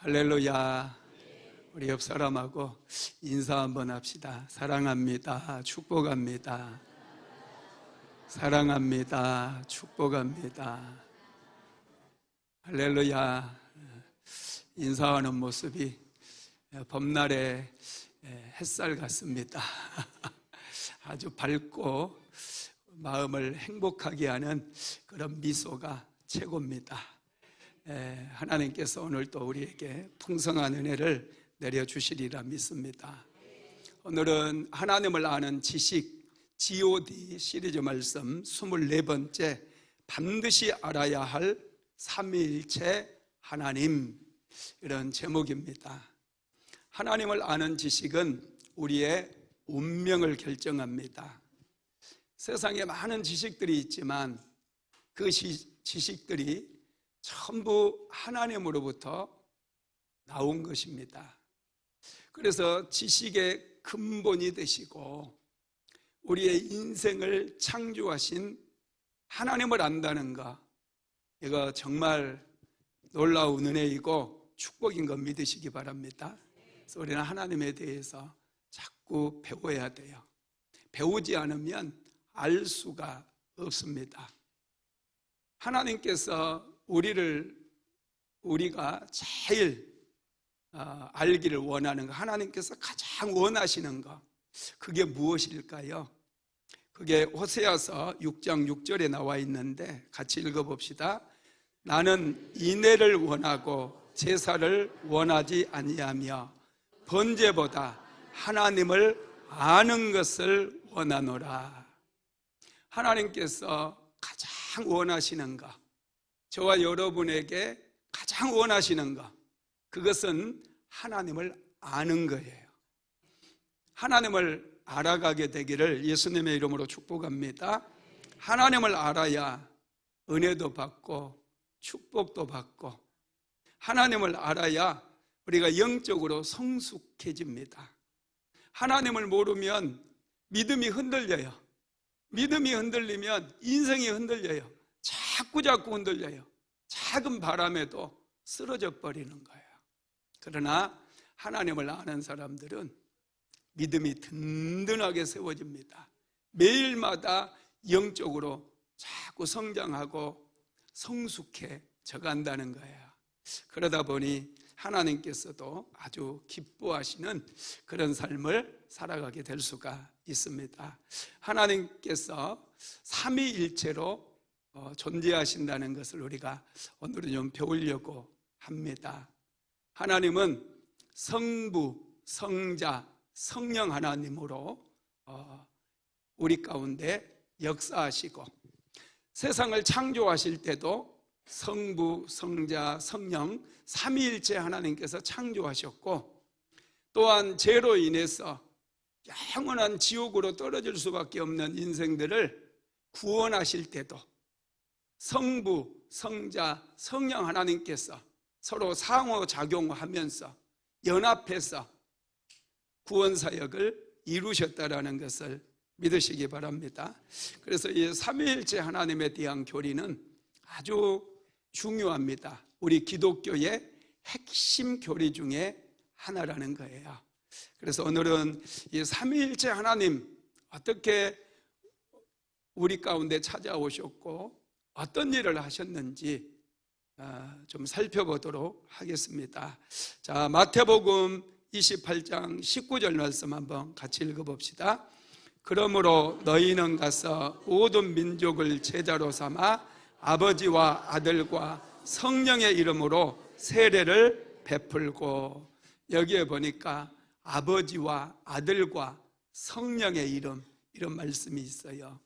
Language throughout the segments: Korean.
할렐루야. 우리 옆 사람하고 인사 한번 합시다. 사랑합니다. 축복합니다. 사랑합니다. 축복합니다. 할렐루야. 인사하는 모습이 봄날의 햇살 같습니다. 아주 밝고 마음을 행복하게 하는 그런 미소가 최고입니다. 하나님께서 오늘 또 우리에게 풍성한 은혜를 내려주시리라 믿습니다. 오늘은 하나님을 아는 지식 GOD 시리즈 말씀 24번째 반드시 알아야 할 삼위일체 하나님, 이런 제목입니다. 하나님을 아는 지식은 우리의 운명을 결정합니다. 세상에 많은 지식들이 있지만 그 지식들이 전부 하나님으로부터 나온 것입니다. 그래서 지식의 근본이 되시고 우리의 인생을 창조하신 하나님을 안다는 것, 이거 정말 놀라운 은혜이고 축복인 것 믿으시기 바랍니다. 그래서 우리는 하나님에 대해서 자꾸 배워야 돼요. 배우지 않으면 알 수가 없습니다. 하나님께서 우리가 제일 알기를 원하는 것, 하나님께서 가장 원하시는 것, 그게 무엇일까요? 그게 호세아서 6장 6절에 나와 있는데 같이 읽어봅시다. 나는 인애를 원하고 제사를 원하지 아니하며 번제보다 하나님을 아는 것을 원하노라. 하나님께서 가장 원하시는 것, 저와 여러분에게 가장 원하시는 것, 그것은 하나님을 아는 거예요. 하나님을 알아가게 되기를 예수님의 이름으로 축복합니다. 하나님을 알아야 은혜도 받고 축복도 받고, 하나님을 알아야 우리가 영적으로 성숙해집니다. 하나님을 모르면 믿음이 흔들려요. 믿음이 흔들리면 인생이 흔들려요. 자꾸 흔들려요. 작은 바람에도 쓰러져 버리는 거예요. 그러나 하나님을 아는 사람들은 믿음이 든든하게 세워집니다. 매일마다 영적으로 자꾸 성장하고 성숙해져 간다는 거예요. 그러다 보니 하나님께서도 아주 기뻐하시는 그런 삶을 살아가게 될 수가 있습니다. 하나님께서 삼위일체로 존재하신다는 것을 우리가 오늘은 좀 배우려고 합니다. 하나님은 성부, 성자, 성령 하나님으로 우리 가운데 역사하시고, 세상을 창조하실 때도 성부, 성자, 성령 삼위일체 하나님께서 창조하셨고, 또한 죄로 인해서 영원한 지옥으로 떨어질 수밖에 없는 인생들을 구원하실 때도 성부, 성자, 성령 하나님께서 서로 상호작용하면서 연합해서 구원사역을 이루셨다라는 것을 믿으시기 바랍니다. 그래서 이 삼위일체 하나님에 대한 교리는 아주 중요합니다. 우리 기독교의 핵심 교리 중에 하나라는 거예요. 그래서 오늘은 이 삼위일체 하나님 어떻게 우리 가운데 찾아오셨고 어떤 일을 하셨는지 좀 살펴보도록 하겠습니다. 자, 마태복음 28장 19절 말씀 한번 같이 읽어봅시다. 그러므로 너희는 가서 모든 민족을 제자로 삼아 아버지와 아들과 성령의 이름으로 세례를 베풀고, 여기에 보니까 아버지와 아들과 성령의 이름, 이런 말씀이 있어요.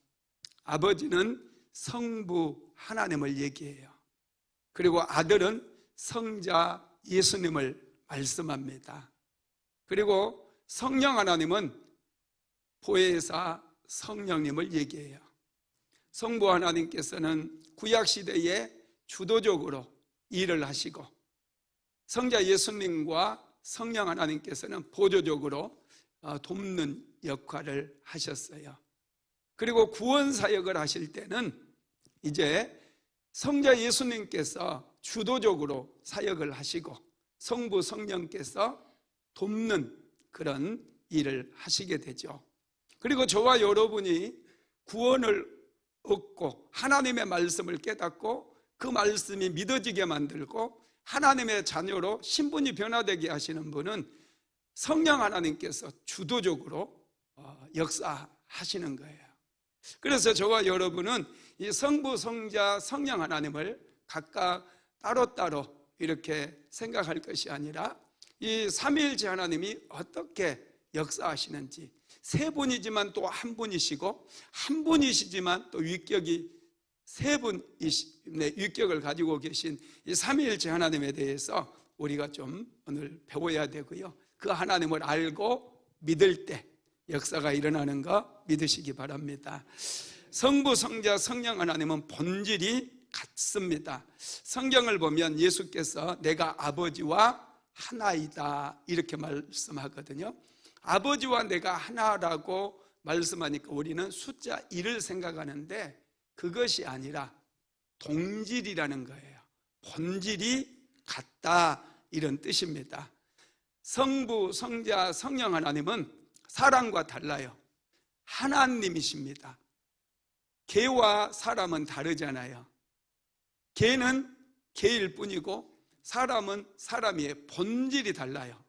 아버지는 성부 하나님을 얘기해요. 그리고 아들은 성자 예수님을 말씀합니다. 그리고 성령 하나님은 보혜사 성령님을 얘기해요. 성부 하나님께서는 구약시대에 주도적으로 일을 하시고, 성자 예수님과 성령 하나님께서는 보조적으로 돕는 역할을 하셨어요. 그리고 구원사역을 하실 때는 이제 성자 예수님께서 주도적으로 사역을 하시고, 성부 성령께서 돕는 그런 일을 하시게 되죠. 그리고 저와 여러분이 구원을 얻고 하나님의 말씀을 깨닫고 그 말씀이 믿어지게 만들고 하나님의 자녀로 신분이 변화되게 하시는 분은 성령 하나님께서 주도적으로 역사하시는 거예요. 그래서 저와 여러분은 이 성부, 성자, 성령 하나님을 각각 따로따로 이렇게 생각할 것이 아니라 이 삼위일체 하나님이 어떻게 역사하시는지, 세 분이지만 또 한 분이시고 한 분이시지만 또 위격이 세 분의 위격을 가지고 계신 이 삼위일체 하나님에 대해서 우리가 좀 오늘 배워야 되고요, 그 하나님을 알고 믿을 때 역사가 일어나는 거 믿으시기 바랍니다. 성부, 성자, 성령 하나님은 본질이 같습니다. 성경을 보면 예수께서 내가 아버지와 하나이다 이렇게 말씀하거든요. 아버지와 내가 하나라고 말씀하니까 우리는 숫자 1을 생각하는데 그것이 아니라 동질이라는 거예요. 본질이 같다 이런 뜻입니다. 성부, 성자, 성령 하나님은 사람과 달라요. 하나님이십니다. 개와 사람은 다르잖아요. 개는 개일 뿐이고 사람은 사람이에요. 본질이 달라요.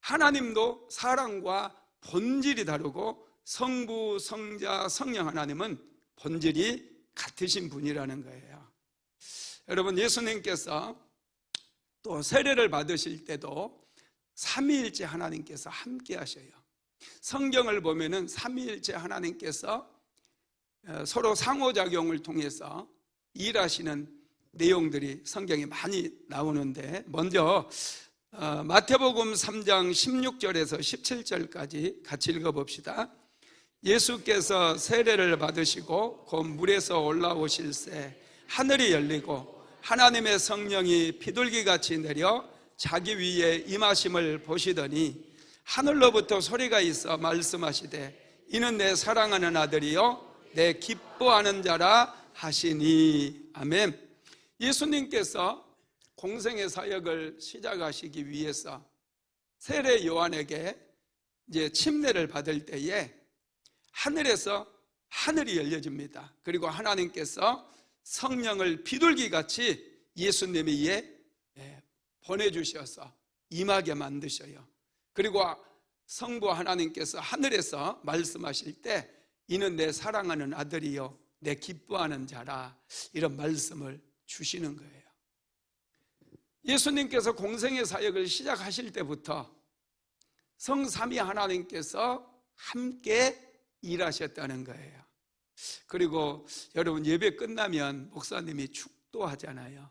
하나님도 사람과 본질이 다르고 성부, 성자, 성령 하나님은 본질이 같으신 분이라는 거예요. 여러분, 예수님께서 또 세례를 받으실 때도 삼위일체 하나님께서 함께 하셔요. 성경을 보면은 삼위일체 하나님께서 서로 상호작용을 통해서 일하시는 내용들이 성경에 많이 나오는데, 먼저 마태복음 3장 16절에서 17절까지 같이 읽어봅시다. 예수께서 세례를 받으시고 곧 물에서 올라오실새 하늘이 열리고 하나님의 성령이 비둘기같이 내려 자기 위에 임하심을 보시더니 하늘로부터 소리가 있어 말씀하시되 이는 내 사랑하는 아들이요 내 기뻐하는 자라 하시니. 아멘. 예수님께서 공생의 사역을 시작하시기 위해서 세례 요한에게 이제 침례를 받을 때에 하늘에서 하늘이 열려집니다. 그리고 하나님께서 성령을 비둘기같이 예수님 위에 보내주셔서 임하게 만드셔요. 그리고 성부 하나님께서 하늘에서 말씀하실 때 이는 내 사랑하는 아들이요 내 기뻐하는 자라 이런 말씀을 주시는 거예요. 예수님께서 공생의 사역을 시작하실 때부터 성삼위 하나님께서 함께 일하셨다는 거예요. 그리고 여러분, 예배 끝나면 목사님이 축도하잖아요.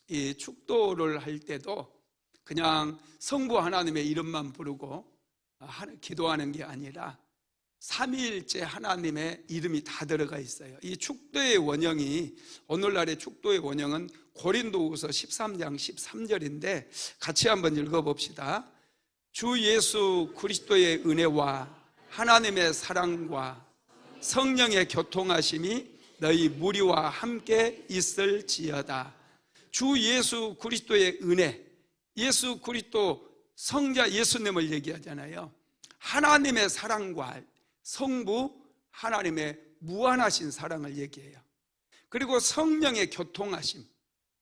이 축도를 할 때도 그냥 성부 하나님의 이름만 부르고 기도하는 게 아니라 삼위일체 하나님의 이름이 다 들어가 있어요. 이 축도의 원형이, 오늘날의 축도의 원형은 고린도후서 13장 13절인데 같이 한번 읽어봅시다. 주 예수 그리스도의 은혜와 하나님의 사랑과 성령의 교통하심이 너희 무리와 함께 있을지어다. 주 예수 그리스도의 은혜, 예수 그리스도 성자 예수님을 얘기하잖아요. 하나님의 사랑과 성부 하나님의 무한하신 사랑을 얘기해요. 그리고 성령의 교통하심,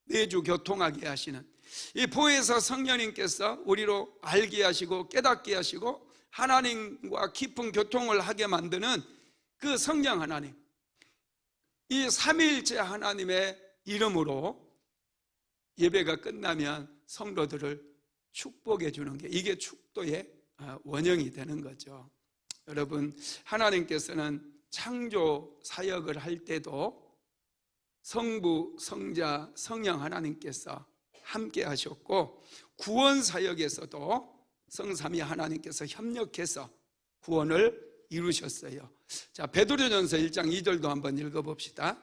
내주 교통하게 하시는 이 보혜사 성령님께서 우리로 알게 하시고 깨닫게 하시고 하나님과 깊은 교통을 하게 만드는 그 성령 하나님, 이 삼위일체 하나님의 이름으로 예배가 끝나면 성도들을 축복해 주는 게 이게 축도의 원형이 되는 거죠. 여러분, 하나님께서는 창조 사역을 할 때도 성부, 성자, 성령 하나님께서 함께 하셨고 구원 사역에서도 성삼위 하나님께서 협력해서 구원을 이루셨어요. 자, 베드로전서 1장 2절도 한번 읽어봅시다.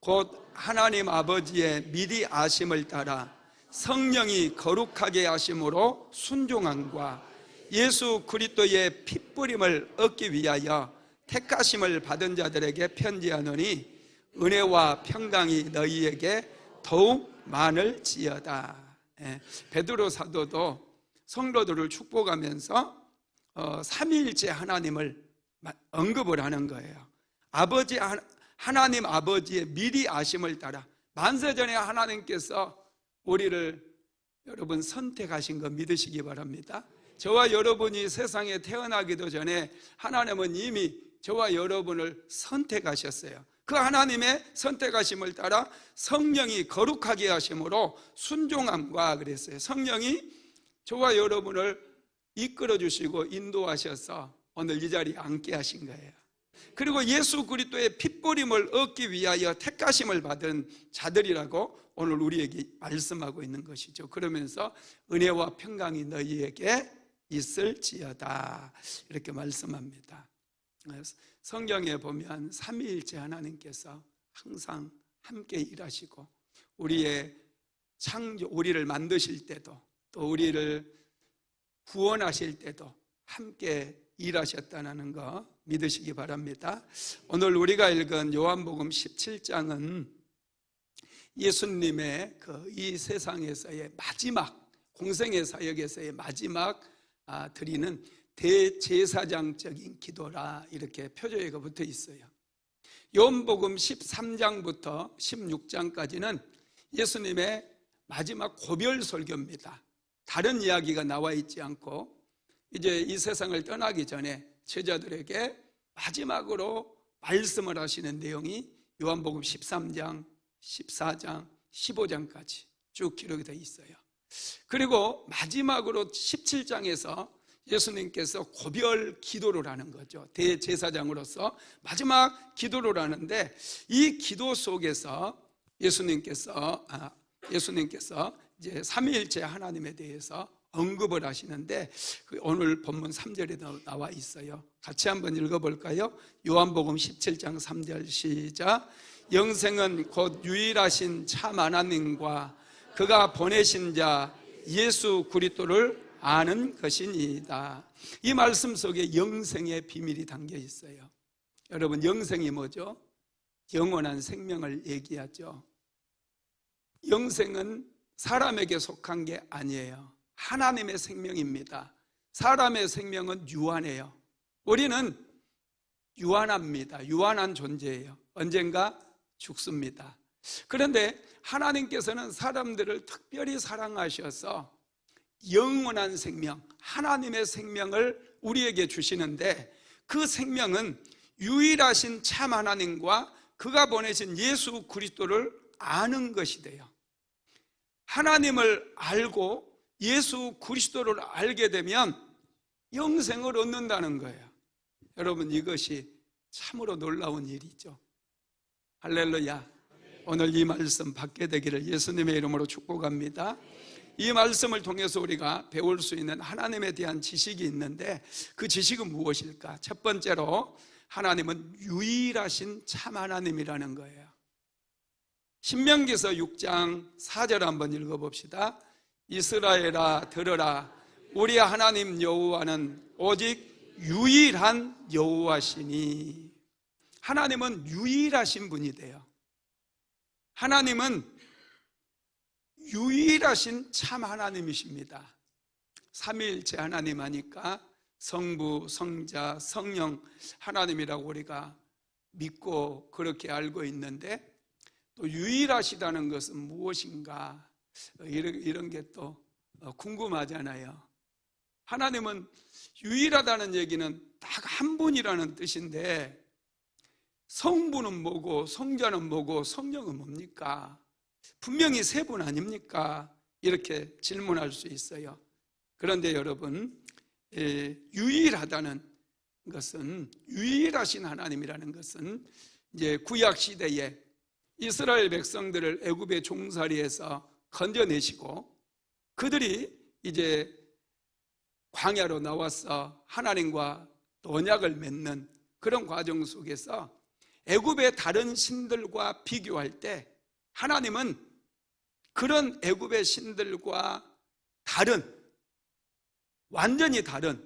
곧 하나님 아버지의 미리 아심을 따라 성령이 거룩하게 하심으로 순종함과 예수 그리스도의 핏부림을 얻기 위하여 택하심을 받은 자들에게 편지하노니 은혜와 평강이 너희에게 더욱 많을지어다. 베드로 사도도 성도들을 축복하면서 삼위일체 하나님을 언급을 하는 거예요. 하나님 아버지의 미리 아심을 따라 만세전에 하나님께서 우리를 여러분 선택하신 거 믿으시기 바랍니다. 저와 여러분이 세상에 태어나기도 전에 하나님은 이미 저와 여러분을 선택하셨어요. 그 하나님의 선택하심을 따라 성령이 거룩하게 하심으로 순종함과 그랬어요. 성령이 저와 여러분을 이끌어 주시고 인도하셔서 오늘 이 자리에 앉게 하신 거예요. 그리고 예수 그리스도의 핏부림을 얻기 위하여 택하심을 받은 자들이라고 오늘 우리에게 말씀하고 있는 것이죠. 그러면서 은혜와 평강이 너희에게 있을지어다 이렇게 말씀합니다. 성경에 보면 삼위일체 하나님께서 항상 함께 일하시고 우리의 창조, 우리를 만드실 때도 또 우리를 구원하실 때도 함께 일하셨다는 거 믿으시기 바랍니다. 오늘 우리가 읽은 요한복음 17장은 예수님의 이 세상에서의 마지막 공생의 사역에서의 마지막 드리는 대제사장적인 기도라 이렇게 표제가 붙어 있어요. 요한복음 13장부터 16장까지는 예수님의 마지막 고별 설교입니다. 다른 이야기가 나와 있지 않고 이제 이 세상을 떠나기 전에 제자들에게 마지막으로 말씀을 하시는 내용이 요한복음 13장, 14장, 15장까지 쭉 기록이 되어 있어요. 그리고 마지막으로 17장에서 예수님께서 고별 기도를 하는 거죠. 대제사장으로서 마지막 기도를 하는데 이 기도 속에서 예수님께서 이제 삼위일체 하나님에 대해서 언급을 하시는데 오늘 본문 3절에 나와 있어요. 같이 한번 읽어볼까요? 요한복음 17장 3절 시작. 영생은 곧 유일하신 참 하나님과 그가 보내신 자 예수 그리스도를 아는 것이니이다. 이 말씀 속에 영생의 비밀이 담겨 있어요. 여러분, 영생이 뭐죠? 영원한 생명을 얘기하죠. 영생은 사람에게 속한 게 아니에요. 하나님의 생명입니다. 사람의 생명은 유한해요. 우리는 유한합니다. 유한한 존재예요. 언젠가 죽습니다. 그런데 하나님께서는 사람들을 특별히 사랑하셔서 영원한 생명, 하나님의 생명을 우리에게 주시는데 그 생명은 유일하신 참 하나님과 그가 보내신 예수 그리스도를 아는 것이 돼요. 하나님을 알고 예수 그리스도를 알게 되면 영생을 얻는다는 거예요. 여러분, 이것이 참으로 놀라운 일이죠. 할렐루야. 오늘 이 말씀 받게 되기를 예수님의 이름으로 축복합니다. 이 말씀을 통해서 우리가 배울 수 있는 하나님에 대한 지식이 있는데 그 지식은 무엇일까? 첫 번째로 하나님은 유일하신 참 하나님이라는 거예요. 신명기서 6장 4절 한번 읽어봅시다. 이스라엘아 들으라, 우리 하나님 여호와는 오직 유일한 여호와시니. 하나님은 유일하신 분이 돼요. 하나님은 유일하신 참 하나님이십니다. 삼위일체 하나님 하니까 성부, 성자, 성령 하나님이라고 우리가 믿고 그렇게 알고 있는데 또 유일하시다는 것은 무엇인가, 이런 게 또 궁금하잖아요. 하나님은 유일하다는 얘기는 딱 한 분이라는 뜻인데 성부는 뭐고 성자는 뭐고 성령은 뭡니까? 분명히 세 분 아닙니까? 이렇게 질문할 수 있어요. 그런데 여러분, 유일하다는 것은, 유일하신 하나님이라는 것은 이제 구약 시대에 이스라엘 백성들을 애굽의 종살이에서 건져내시고 그들이 이제 광야로 나와서 하나님과 언약을 맺는 그런 과정 속에서 애굽의 다른 신들과 비교할 때 하나님은 그런 애굽의 신들과 다른, 완전히 다른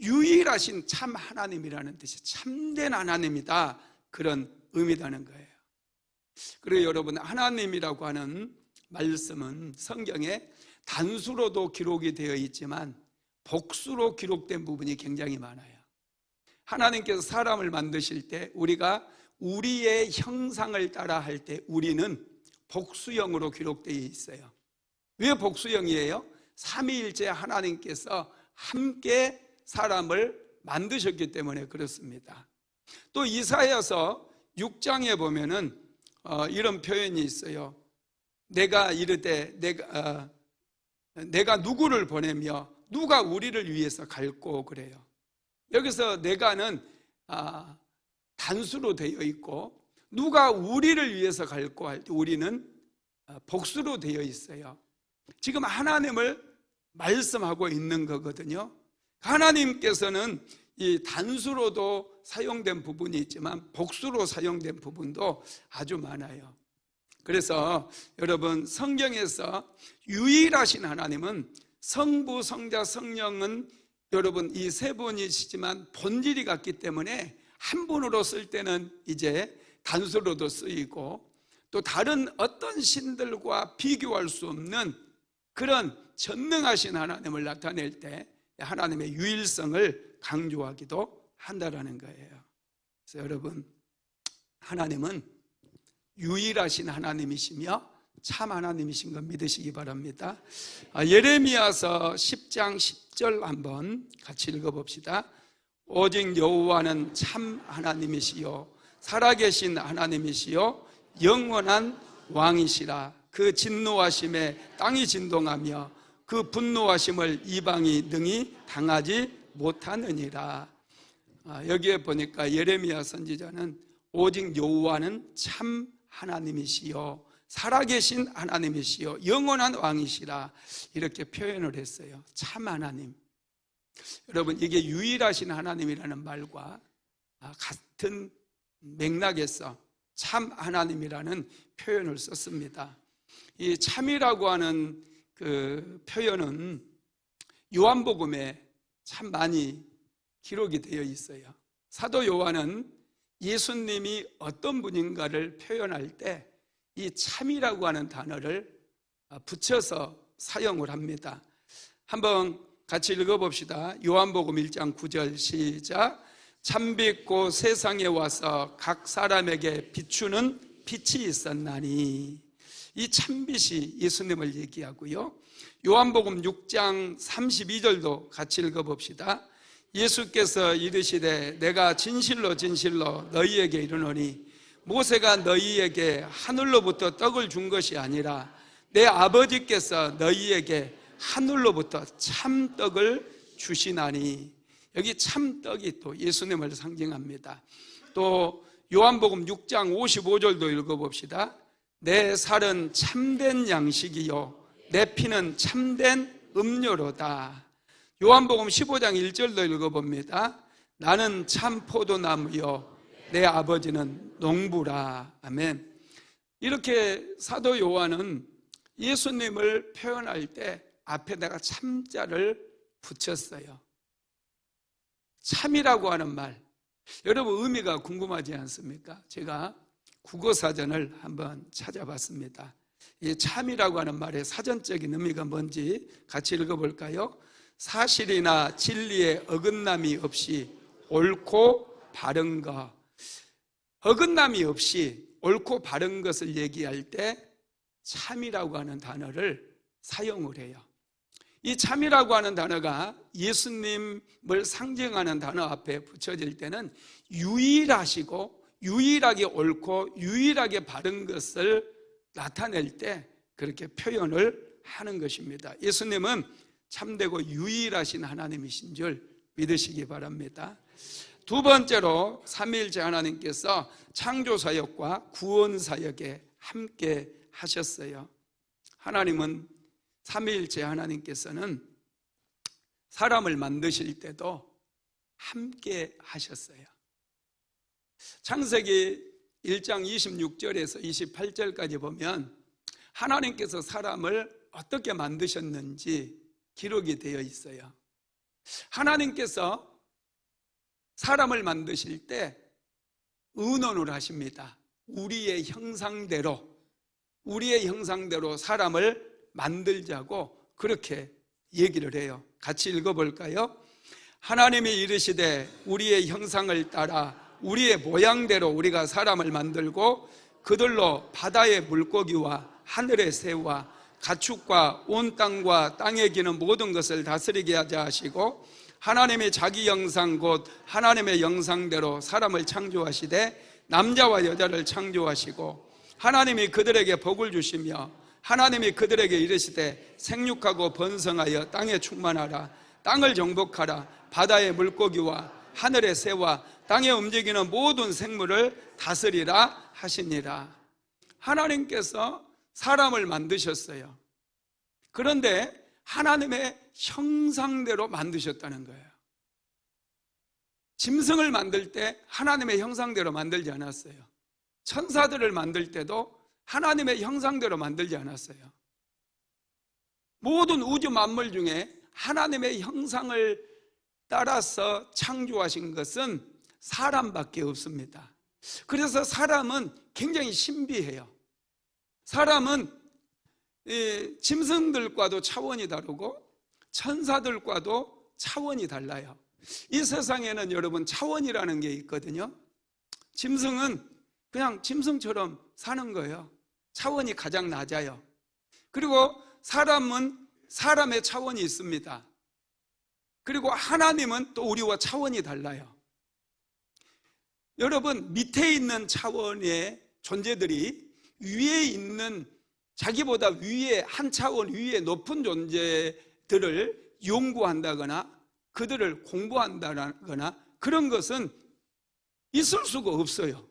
유일하신 참 하나님이라는 뜻이 참된 하나님이다, 그런 의미라는 거예요. 그리고 여러분, 하나님이라고 하는 말씀은 성경에 단수로도 기록이 되어 있지만 복수로 기록된 부분이 굉장히 많아요. 하나님께서 사람을 만드실 때 우리가 우리의 형상을 따라 할 때 우리는 복수형으로 기록되어 있어요. 왜 복수형이에요? 삼위일체 하나님께서 함께 사람을 만드셨기 때문에 그렇습니다. 또 이사야서 6장에 보면은 이런 표현이 있어요. 내가 이르되 내가 누구를 보내며 누가 우리를 위해서 갈고 그래요. 여기서 내가는 단수로 되어 있고 누가 우리를 위해서 갈고 할 때 우리는 복수로 되어 있어요. 지금 하나님을 말씀하고 있는 거거든요. 하나님께서는 이 단수로도 사용된 부분이 있지만 복수로 사용된 부분도 아주 많아요. 그래서 여러분 성경에서 유일하신 하나님은 성부, 성자, 성령은 여러분 이 세 분이시지만 본질이 같기 때문에 한 분으로 쓸 때는 이제 단수로도 쓰이고 또 다른 어떤 신들과 비교할 수 없는 그런 전능하신 하나님을 나타낼 때 하나님의 유일성을 강조하기도 한다라는 거예요. 그래서 여러분 하나님은 유일하신 하나님이시며 참 하나님이신 거 믿으시기 바랍니다. 예레미야서 10장 10절 한번 같이 읽어봅시다. 오직 여호와는 참 하나님이시요 살아계신 하나님이시요 영원한 왕이시라. 그 진노하심에 땅이 진동하며 그 분노하심을 이방이 능히 당하지 못하느니라. 여기에 보니까 예레미야 선지자는 오직 여호와는 참 하나님이시요 살아계신 하나님이시요 영원한 왕이시라 이렇게 표현을 했어요. 참 하나님. 여러분 이게 유일하신 하나님이라는 말과 같은 맥락에서 참 하나님이라는 표현을 썼습니다. 이 참이라고 하는 그 표현은 요한복음에 참 많이 기록이 되어 있어요. 사도 요한은 예수님이 어떤 분인가를 표현할 때 이 참이라고 하는 단어를 붙여서 사용을 합니다. 한번 같이 읽어봅시다. 요한복음 1장 9절 시작. 참빛고 세상에 와서 각 사람에게 비추는 빛이 있었나니. 이 참빛이 예수님을 얘기하고요. 요한복음 6장 32절도 같이 읽어봅시다. 예수께서 이르시되 내가 진실로 진실로 너희에게 이르노니 모세가 너희에게 하늘로부터 떡을 준 것이 아니라 내 아버지께서 너희에게 하늘로부터 참떡을 주시나니. 여기 참떡이 또 예수님을 상징합니다. 또 요한복음 6장 55절도 읽어봅시다. 내 살은 참된 양식이요 내 피는 참된 음료로다. 요한복음 15장 1절도 읽어봅니다. 나는 참 포도나무요 내 아버지는 농부라. 아멘. 이렇게 사도 요한은 예수님을 표현할 때 앞에다가 참자를 붙였어요. 참이라고 하는 말, 여러분 의미가 궁금하지 않습니까? 제가 국어사전을 한번 찾아봤습니다. 이 참이라고 하는 말의 사전적인 의미가 뭔지 같이 읽어볼까요? 사실이나 진리에 어긋남이 없이 옳고 바른 것. 어긋남이 없이 옳고 바른 것을 얘기할 때 참이라고 하는 단어를 사용을 해요. 이 참이라고 하는 단어가 예수님을 상징하는 단어 앞에 붙여질 때는 유일하시고 유일하게 옳고 유일하게 바른 것을 나타낼 때 그렇게 표현을 하는 것입니다. 예수님은 참되고 유일하신 하나님이신 줄 믿으시기 바랍니다. 두 번째로 삼위일체 하나님께서 창조사역과 구원사역에 함께 하셨어요. 하나님은 삼위일체 하나님께서는 사람을 만드실 때도 함께 하셨어요. 창세기 1장 26절에서 28절까지 보면 하나님께서 사람을 어떻게 만드셨는지 기록이 되어 있어요. 하나님께서 사람을 만드실 때 의논을 하십니다. 우리의 형상대로 사람을 만들자고 그렇게 얘기를 해요. 같이 읽어볼까요? 하나님이 이르시되 우리의 형상을 따라 우리의 모양대로 우리가 사람을 만들고 그들로 바다의 물고기와 하늘의 새와 가축과 온 땅과 땅에 기는 모든 것을 다스리게 하자 하시고, 하나님이 자기 형상 곧 하나님의 형상대로 사람을 창조하시되 남자와 여자를 창조하시고, 하나님이 그들에게 복을 주시며 하나님이 그들에게 이르시되 생육하고 번성하여 땅에 충만하라. 땅을 정복하라. 바다의 물고기와 하늘의 새와 땅에 움직이는 모든 생물을 다스리라 하시니라. 하나님께서 사람을 만드셨어요. 그런데 하나님의 형상대로 만드셨다는 거예요. 짐승을 만들 때 하나님의 형상대로 만들지 않았어요. 천사들을 만들 때도 하나님의 형상대로 만들지 않았어요. 모든 우주 만물 중에 하나님의 형상을 따라서 창조하신 것은 사람밖에 없습니다. 그래서 사람은 굉장히 신비해요. 사람은 짐승들과도 차원이 다르고 천사들과도 차원이 달라요. 이 세상에는 여러분 차원이라는 게 있거든요. 짐승은 그냥 짐승처럼 사는 거예요. 차원이 가장 낮아요. 그리고 사람은 사람의 차원이 있습니다. 그리고 하나님은 또 우리와 차원이 달라요. 여러분, 밑에 있는 차원의 존재들이 위에 있는 자기보다 위에 한 차원 위에 높은 존재들을 연구한다거나 그들을 공부한다거나 그런 것은 있을 수가 없어요.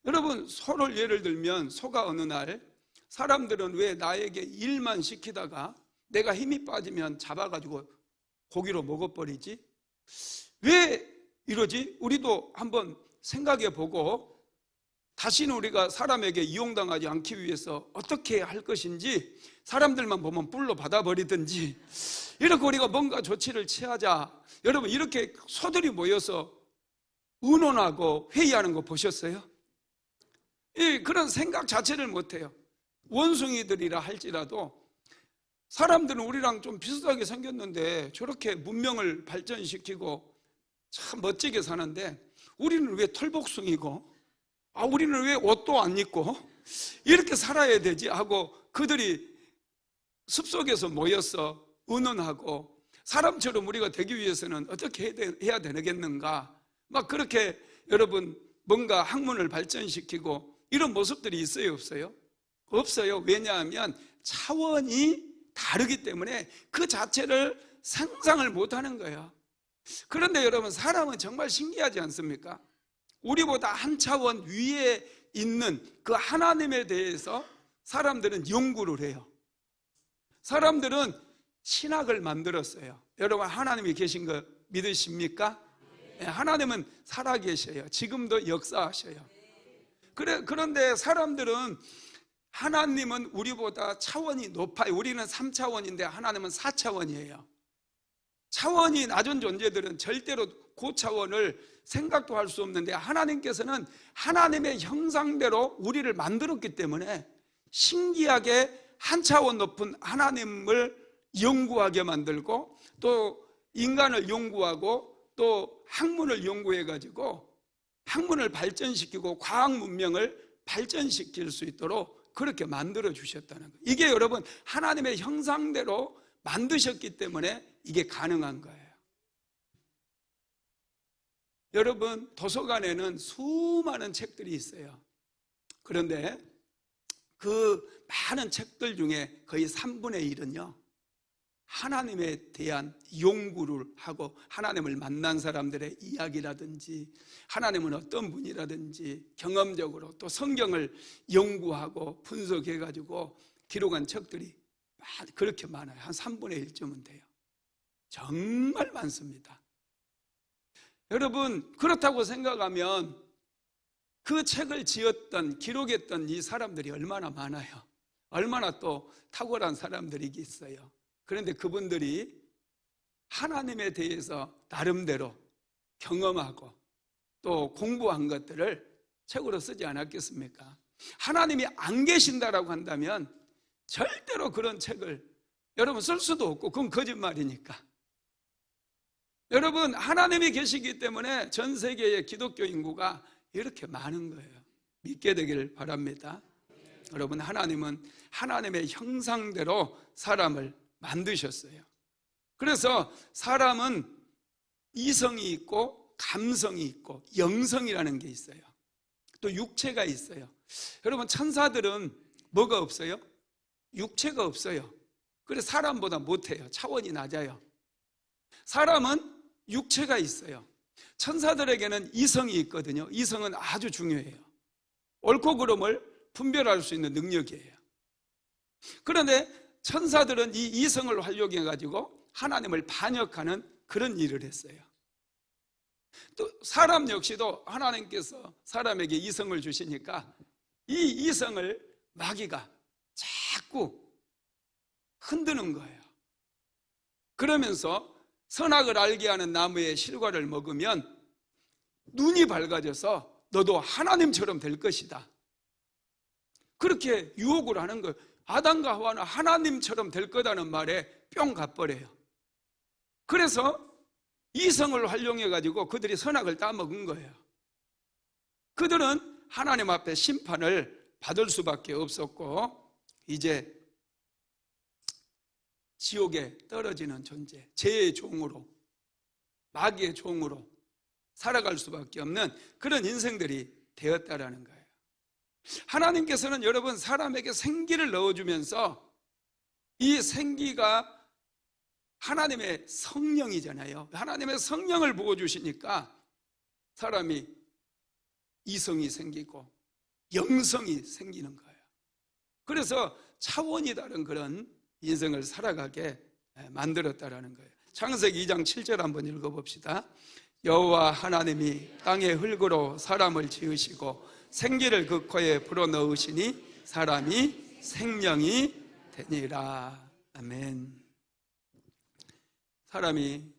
여러분, 소를 예를 들면 소가 어느 날 사람들은 왜 나에게 일만 시키다가 내가 힘이 빠지면 잡아가지고 고기로 먹어버리지? 왜 이러지? 우리도 한번 생각해 보고 다시는 우리가 사람에게 이용당하지 않기 위해서 어떻게 할 것인지, 사람들만 보면 뿔로 받아버리든지 이렇게 우리가 뭔가 조치를 취하자. 여러분, 이렇게 소들이 모여서 의논하고 회의하는 거 보셨어요? 그런 생각 자체를 못해요. 원숭이들이라 할지라도 사람들은 우리랑 좀 비슷하게 생겼는데 저렇게 문명을 발전시키고 참 멋지게 사는데 우리는 왜 털복숭이고, 우리는 왜 옷도 안 입고 이렇게 살아야 되지 하고 그들이 숲속에서 모여서 의논하고, 사람처럼 우리가 되기 위해서는 어떻게 해야 되겠는가, 막 그렇게 여러분 뭔가 학문을 발전시키고 이런 모습들이 있어요, 없어요? 없어요. 왜냐하면 차원이 다르기 때문에 그 자체를 상상을 못하는 거예요. 그런데 여러분, 사람은 정말 신기하지 않습니까? 우리보다 한 차원 위에 있는 그 하나님에 대해서 사람들은 연구를 해요. 사람들은 신학을 만들었어요. 여러분, 하나님이 계신 거 믿으십니까? 네, 하나님은 살아계셔요. 지금도 역사하셔요. 그런데 사람들은 하나님은 우리보다 차원이 높아요. 우리는 3차원인데 하나님은 4차원이에요. 차원이 낮은 존재들은 절대로 그 차원을 생각도 할 수 없는데, 하나님께서는 하나님의 형상대로 우리를 만들었기 때문에 신기하게 한 차원 높은 하나님을 연구하게 만들고, 또 인간을 연구하고 또 학문을 연구해가지고 학문을 발전시키고 과학 문명을 발전시킬 수 있도록 그렇게 만들어 주셨다는 거예요. 이게 여러분 하나님의 형상대로 만드셨기 때문에 이게 가능한 거예요. 여러분, 도서관에는 수많은 책들이 있어요. 그런데 그 많은 책들 중에 거의 3분의 1은요 하나님에 대한 연구를 하고, 하나님을 만난 사람들의 이야기라든지 하나님은 어떤 분이라든지 경험적으로 또 성경을 연구하고 분석해가지고 기록한 책들이 그렇게 많아요. 한 3분의 1쯤은 돼요. 정말 많습니다. 여러분, 그렇다고 생각하면 그 책을 지었던, 기록했던 이 사람들이 얼마나 많아요. 얼마나 또 탁월한 사람들이겠어요. 그런데 그분들이 하나님에 대해서 나름대로 경험하고 또 공부한 것들을 책으로 쓰지 않았겠습니까? 하나님이 안 계신다라고 한다면 절대로 그런 책을 여러분 쓸 수도 없고 그건 거짓말이니까. 여러분 하나님이 계시기 때문에 전 세계의 기독교 인구가 이렇게 많은 거예요. 믿게 되길 바랍니다. 여러분 하나님은 하나님의 형상대로 사람을 만드셨어요. 그래서 사람은 이성이 있고 감성이 있고 영성이라는 게 있어요. 또 육체가 있어요. 여러분 천사들은 뭐가 없어요? 육체가 없어요. 그래서 사람보다 못해요. 차원이 낮아요. 사람은 육체가 있어요. 천사들에게는 이성이 있거든요. 이성은 아주 중요해요. 옳고 그름을 분별할 수 있는 능력이에요. 그런데 천사들은 이 이성을 활용해 가지고 하나님을 반역하는 그런 일을 했어요. 또 사람 역시도 하나님께서 사람에게 이성을 주시니까 이 이성을 마귀가 자꾸 흔드는 거예요. 그러면서 선악을 알게 하는 나무의 실과를 먹으면 눈이 밝아져서 너도 하나님처럼 될 것이다. 그렇게 유혹을 하는 거예요. 아담과 하와는 하나님처럼 될 거다는 말에 뿅 가버려요. 그래서 이성을 활용해 가지고 그들이 선악을 따먹은 거예요. 그들은 하나님 앞에 심판을 받을 수밖에 없었고 이제 지옥에 떨어지는 존재, 죄의 종으로, 마귀의 종으로 살아갈 수밖에 없는 그런 인생들이 되었다라는 거예요. 하나님께서는 여러분 사람에게 생기를 넣어주면서 이 생기가 하나님의 성령이잖아요. 하나님의 성령을 부어주시니까 사람이 이성이 생기고 영성이 생기는 거예요. 그래서 차원이 다른 그런 인생을 살아가게 만들었다라는 거예요. 창세기 2장 7절 한번 읽어봅시다. 여호와 하나님이 땅의 흙으로 사람을 지으시고 생기를 그 코에 불어넣으시니 사람이 생명이 되니라. 아멘. 사람이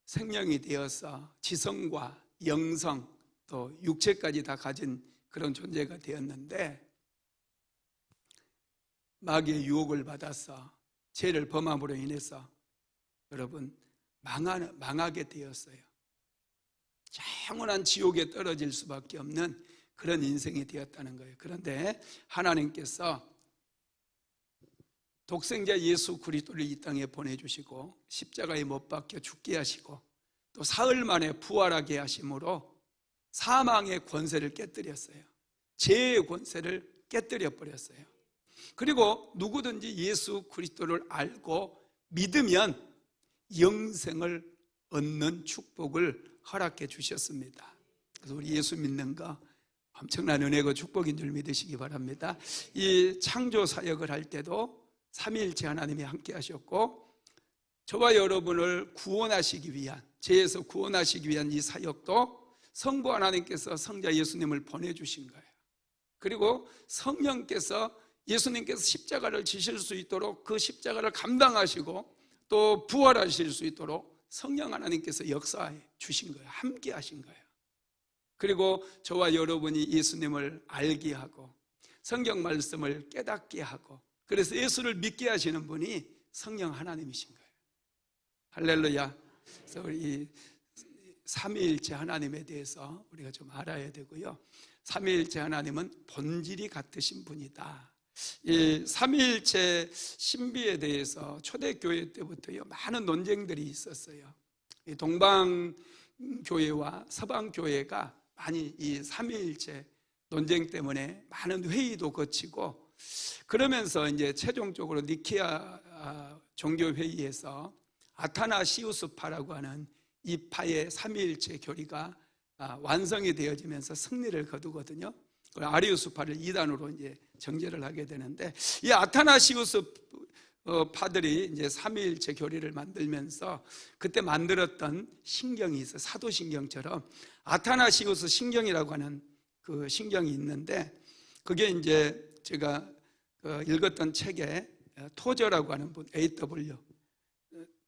생명이 되어서 지성과 영성 또 육체까지 다 가진 그런 존재가 되었는데 마귀의 유혹을 받아서 죄를 범함으로 인해서 여러분 망하게 되었어요. 영원한 지옥에 떨어질 수밖에 없는 그런 인생이 되었다는 거예요. 그런데 하나님께서 독생자 예수 그리스도를 이 땅에 보내주시고 십자가에 못 박혀 죽게 하시고 또 사흘 만에 부활하게 하심으로 사망의 권세를 깨뜨렸어요. 죄의 권세를 깨뜨려 버렸어요. 그리고 누구든지 예수 그리스도를 알고 믿으면 영생을 얻는 축복을 허락해 주셨습니다. 그래서 우리 예수 믿는 거 엄청난 은혜고 축복인 줄 믿으시기 바랍니다. 이 창조 사역을 할 때도 삼위일체 하나님이 함께 하셨고 저와 여러분을 구원하시기 위한, 죄에서 구원하시기 위한 이 사역도 성부 하나님께서 성자 예수님을 보내주신 거예요. 그리고 성령께서 예수님께서 십자가를 지실 수 있도록 그 십자가를 감당하시고 또 부활하실 수 있도록 성령 하나님께서 역사해 주신 거예요. 함께 하신 거예요. 그리고 저와 여러분이 예수님을 알게 하고 성경 말씀을 깨닫게 하고 그래서 예수를 믿게 하시는 분이 성령 하나님이신 거예요. 할렐루야. 그래서 우리 삼위일체 하나님에 대해서 우리가 좀 알아야 되고요. 삼위일체 하나님은 본질이 같으신 분이다. 이 삼위일체 신비에 대해서 초대교회 때부터요 많은 논쟁들이 있었어요. 동방교회와 서방교회가 많이 이 삼위일체 논쟁 때문에 많은 회의도 거치고 그러면서 이제 최종적으로 니케아 종교회의에서 아타나시우스파라고 하는 이 파의 삼위일체 교리가 완성이 되어지면서 승리를 거두거든요. 아리우스파를 이단으로 이제 정죄를 하게 되는데 이 아타나시우스 파들이 이제 삼위일체 교리를 만들면서 그때 만들었던 신경이 있어요. 사도신경처럼 아타나시우스 신경이라고 하는 그 신경이 있는데 그게 이제 제가 읽었던 책에 토저라고 하는 분, AW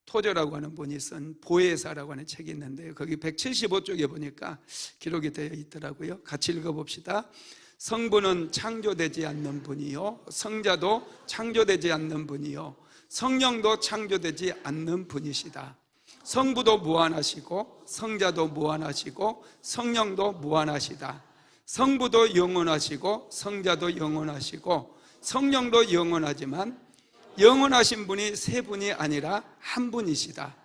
토저라고 하는 분이 쓴 보혜사라고 하는 책이 있는데 거기 175쪽에 보니까 기록이 되어 있더라고요. 같이 읽어봅시다. 성부는 창조되지 않는 분이요 성자도 창조되지 않는 분이요 성령도 창조되지 않는 분이시다. 성부도 무한하시고 성자도 무한하시고 성령도 무한하시다. 성부도 영원하시고 성자도 영원하시고 성령도 영원하지만 영원하신 분이 세 분이 아니라 한 분이시다.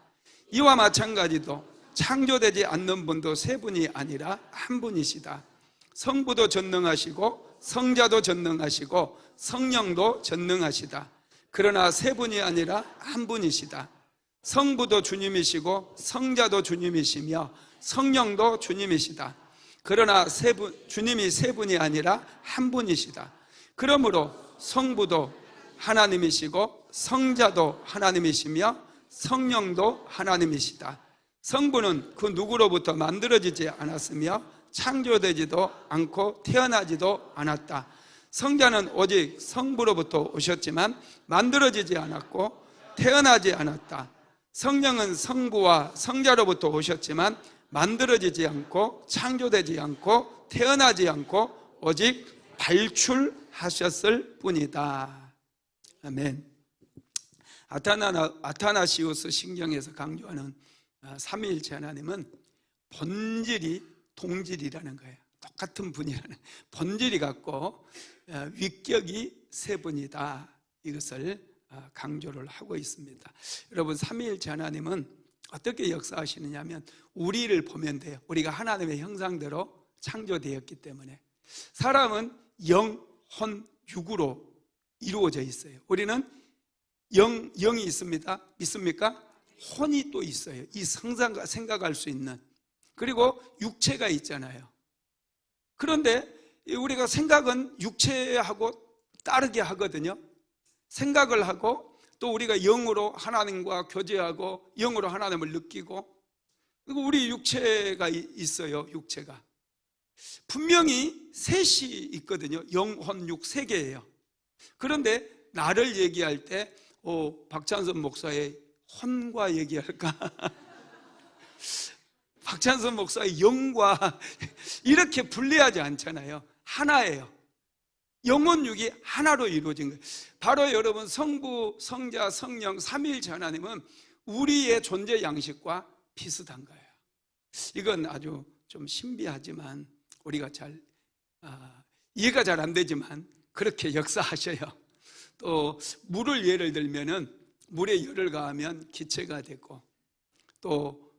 이와 마찬가지로 창조되지 않는 분도 세 분이 아니라 한 분이시다. 성부도 전능하시고 성자도 전능하시고 성령도 전능하시다. 그러나 세 분이 아니라 한 분이시다. 성부도 주님이시고 성자도 주님이시며 성령도 주님이시다. 그러나 주님이 세 분이 아니라 한 분이시다. 그러므로 성부도 하나님이시고 성자도 하나님이시며 성령도 하나님이시다. 성부는 그 누구로부터 만들어지지 않았으며 창조되지도 않고 태어나지도 않았다. 성자는 오직 성부로부터 오셨지만 만들어지지 않았고 태어나지 않았다. 성령은 성부와 성자로부터 오셨지만 만들어지지 않고 창조되지 않고 태어나지 않고 오직 발출하셨을 뿐이다. 아멘. 아타나시우스 신경에서 강조하는 삼위일체 하나님은 본질이 동질이라는 거예요. 똑같은 분이라는, 본질이 같고 위격이 세 분이다, 이것을 강조를 하고 있습니다. 여러분, 삼위일체 하나님은 어떻게 역사하시느냐 하면 우리를 보면 돼요. 우리가 하나님의 형상대로 창조되었기 때문에. 사람은 영, 혼, 육으로 이루어져 있어요. 우리는 영이 있습니다. 믿습니까? 혼이 또 있어요. 이 생각할 수 있는. 그리고 육체가 있잖아요. 그런데 우리가 생각은 육체하고 다르게 하거든요. 생각을 하고 또 우리가 영으로 하나님과 교제하고 영으로 하나님을 느끼고, 그리고 우리 육체가 있어요. 육체가 분명히 셋이 있거든요. 영, 혼, 육 세 개예요. 그런데 나를 얘기할 때 박찬선 목사의 혼과 얘기할까? 박찬선 목사의 영과 이렇게 분리하지 않잖아요. 하나예요. 영혼 육이 하나로 이루어진 거예요. 바로 여러분, 성부, 성자, 성령, 삼위일체 하나님은 우리의 존재 양식과 비슷한 거예요. 이건 아주 좀 신비하지만 우리가 이해가 잘 안 되지만 그렇게 역사하셔요. 또 물을 예를 들면은 물에 열을 가하면 기체가 되고, 또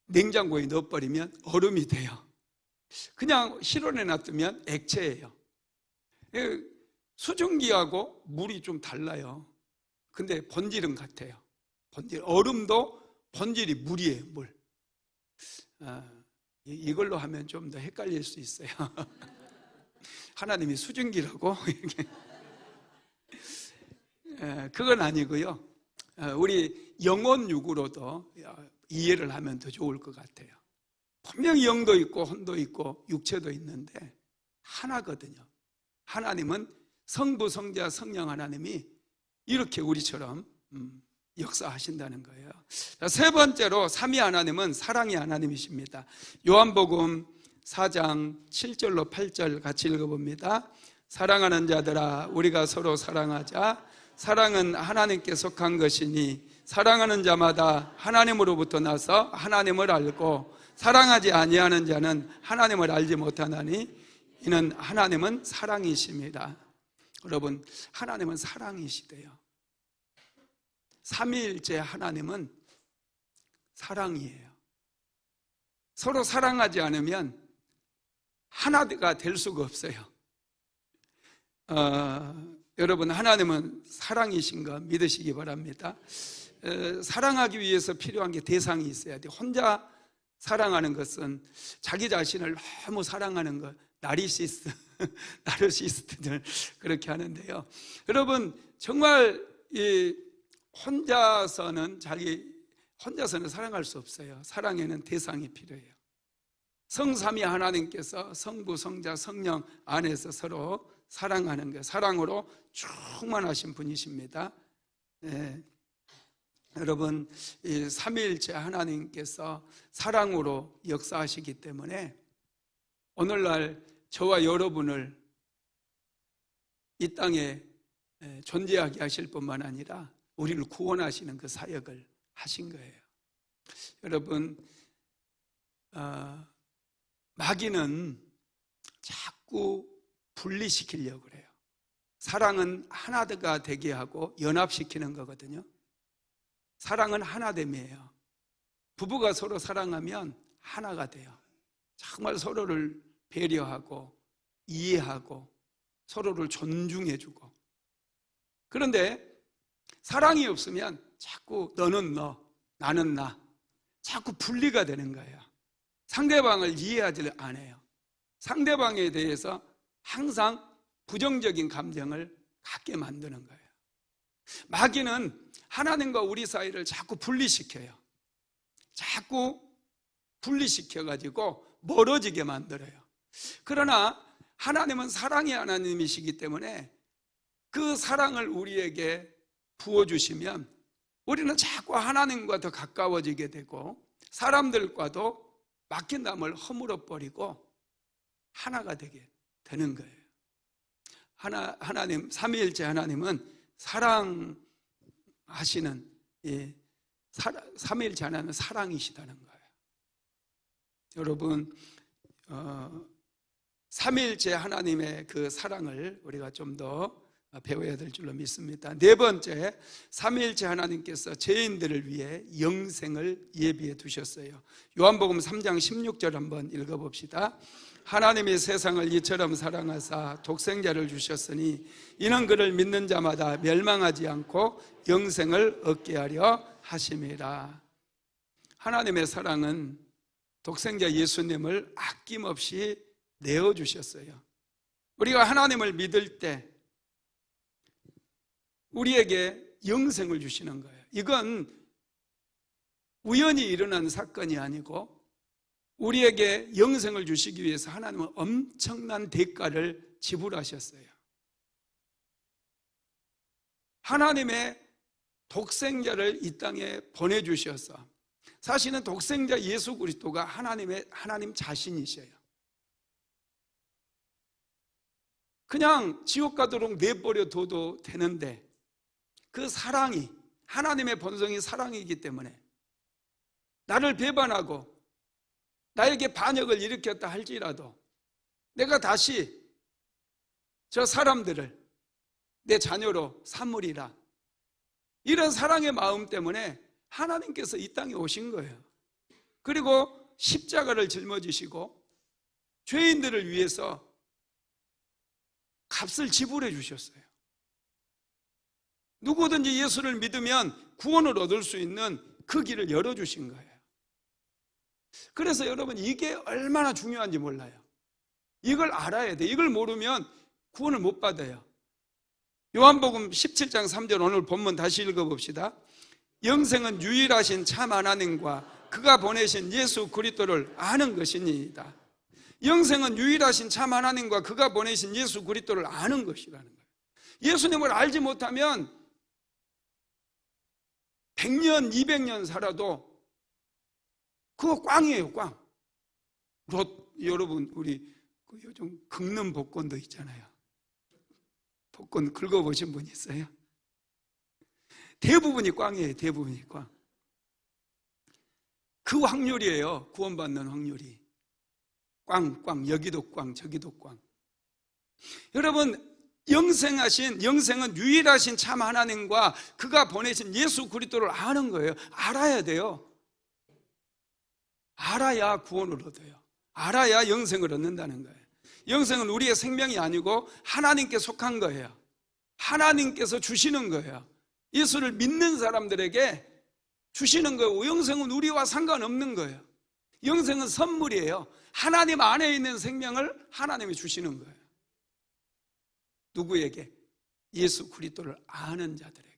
냉장고에 넣어버리면 얼음이 돼요. 그냥 실온에 놔두면 액체예요. 수증기하고 물이 좀 달라요. 근데 본질은 같아요. 얼음도 본질이 물이에요. 물. 이걸로 하면 좀 더 헷갈릴 수 있어요. 하나님이 수증기라고? 그건 아니고요. 우리 영혼육으로도 이해를 하면 더 좋을 것 같아요. 분명히 영도 있고 혼도 있고 육체도 있는데 하나거든요. 하나님은 성부, 성자, 성령 하나님이 이렇게 우리처럼 역사하신다는 거예요. 세 번째로 삼위 하나님은 사랑의 하나님이십니다. 요한복음 4장 7절로 8절 같이 읽어봅니다. 사랑하는 자들아, 우리가 서로 사랑하자. 사랑은 하나님께 속한 것이니 사랑하는 자마다 하나님으로부터 나서 하나님을 알고 사랑하지 아니하는 자는 하나님을 알지 못하나니 이는 하나님은 사랑이십니다. 여러분, 하나님은 사랑이시대요. 삼위일체 하나님은 사랑이에요. 서로 사랑하지 않으면 하나가 될 수가 없어요. 여러분, 하나님은 사랑이신 거 믿으시기 바랍니다. 사랑하기 위해서 필요한 게 대상이 있어야 돼요. 혼자 사랑하는 것은 자기 자신을 너무 사랑하는 것, 나르시스트들 그렇게 하는데요. 여러분, 정말 혼자서는 사랑할 수 없어요. 사랑에는 대상이 필요해요. 성삼위 하나님께서 성부, 성자, 성령 안에서 서로 사랑하는 거예요. 사랑으로 충만하신 분이십니다. 네. 여러분, 이 삼위일체 하나님께서 사랑으로 역사하시기 때문에 오늘날 저와 여러분을 이 땅에 존재하게 하실 뿐만 아니라 우리를 구원하시는 그 사역을 하신 거예요. 여러분, 마귀는 자꾸 분리시키려고 그래요. 사랑은 하나가 되게 하고 연합시키는 거거든요. 사랑은 하나됨이에요. 부부가 서로 사랑하면 하나가 돼요. 정말 서로를 배려하고 이해하고 서로를 존중해주고. 그런데 사랑이 없으면 자꾸 너는 너, 나는 나, 자꾸 분리가 되는 거예요. 상대방을 이해하지 않아요. 상대방에 대해서 항상 부정적인 감정을 갖게 만드는 거예요. 마귀는 하나님과 우리 사이를 자꾸 분리시켜요. 자꾸 분리시켜가지고 멀어지게 만들어요. 그러나 하나님은 사랑의 하나님이시기 때문에 그 사랑을 우리에게 부어주시면 우리는 자꾸 하나님과 더 가까워지게 되고 사람들과도 막힌 담을 허물어버리고 하나가 되게 되는 거예요. 하나님, 삼위일체 하나님은 사랑하시는, 삼위일체 하나님은 사랑이시다는 거예요. 여러분, 삼위일체 하나님의 그 사랑을 우리가 좀 더 배워야 될 줄로 믿습니다. 네 번째, 삼위일체 하나님께서 죄인들을 위해 영생을 예비해 두셨어요. 요한복음 3장 16절 한번 읽어봅시다. 하나님이 세상을 이처럼 사랑하사 독생자를 주셨으니 이는 그를 믿는 자마다 멸망하지 않고 영생을 얻게 하려 하심이라. 하나님의 사랑은 독생자 예수님을 아낌없이 내어주셨어요. 우리가 하나님을 믿을 때 우리에게 영생을 주시는 거예요. 이건 우연히 일어난 사건이 아니고 우리에게 영생을 주시기 위해서 하나님은 엄청난 대가를 지불하셨어요. 하나님의 독생자를 이 땅에 보내주셔서, 사실은 독생자 예수 그리스도가 하나님 자신이셔요. 그냥 지옥 가도록 내버려 둬도 되는데 그 사랑이, 하나님의 본성이 사랑이기 때문에 나를 배반하고 나에게 반역을 일으켰다 할지라도 내가 다시 저 사람들을 내 자녀로 삼으리라, 이런 사랑의 마음 때문에 하나님께서 이 땅에 오신 거예요. 그리고 십자가를 짊어지시고 죄인들을 위해서 값을 지불해 주셨어요. 누구든지 예수를 믿으면 구원을 얻을 수 있는 그 길을 열어주신 거예요. 그래서 여러분, 이게 얼마나 중요한지 몰라요. 이걸 알아야 돼. 이걸 모르면 구원을 못 받아요. 요한복음 17장 3절 오늘 본문 다시 읽어봅시다. 영생은 유일하신 참 하나님과 그가 보내신 예수 그리스도를 아는 것이니이다. 영생은 유일하신 참 하나님과 그가 보내신 예수 그리스도를 아는 것이라는 거예요. 예수님을 알지 못하면 100년, 200년 살아도 그거 꽝이에요, 꽝. 여러분, 우리 요즘 긁는 복권도 있잖아요. 복권 긁어보신 분 있어요? 대부분이 꽝이에요, 대부분이 꽝. 그 확률이에요, 구원받는 확률이. 꽝, 여기도 꽝, 저기도 꽝. 여러분, 영생은 유일하신 참 하나님과 그가 보내신 예수 그리스도를 아는 거예요. 알아야 돼요. 알아야 구원을 얻어요. 알아야 영생을 얻는다는 거예요. 영생은 우리의 생명이 아니고 하나님께 속한 거예요. 하나님께서 주시는 거예요. 예수를 믿는 사람들에게 주시는 거예요. 영생은 우리와 상관없는 거예요. 영생은 선물이에요. 하나님 안에 있는 생명을 하나님이 주시는 거예요. 누구에게? 예수 그리스도를 아는 자들에게.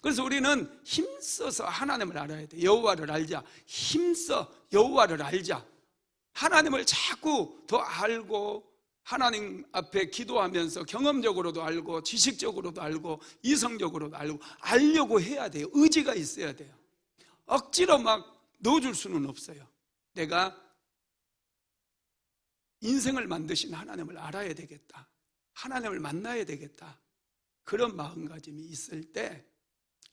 그래서 우리는 힘써서 하나님을 알아야 돼. 여호와를 알자. 힘써 여호와를 알자. 하나님을 자꾸 더 알고 하나님 앞에 기도하면서 경험적으로도 알고 지식적으로도 알고 이성적으로도 알고 알려고 해야 돼요. 의지가 있어야 돼요. 억지로 막 넣어줄 수는 없어요. 내가 인생을 만드신 하나님을 알아야 되겠다. 하나님을 만나야 되겠다. 그런 마음가짐이 있을 때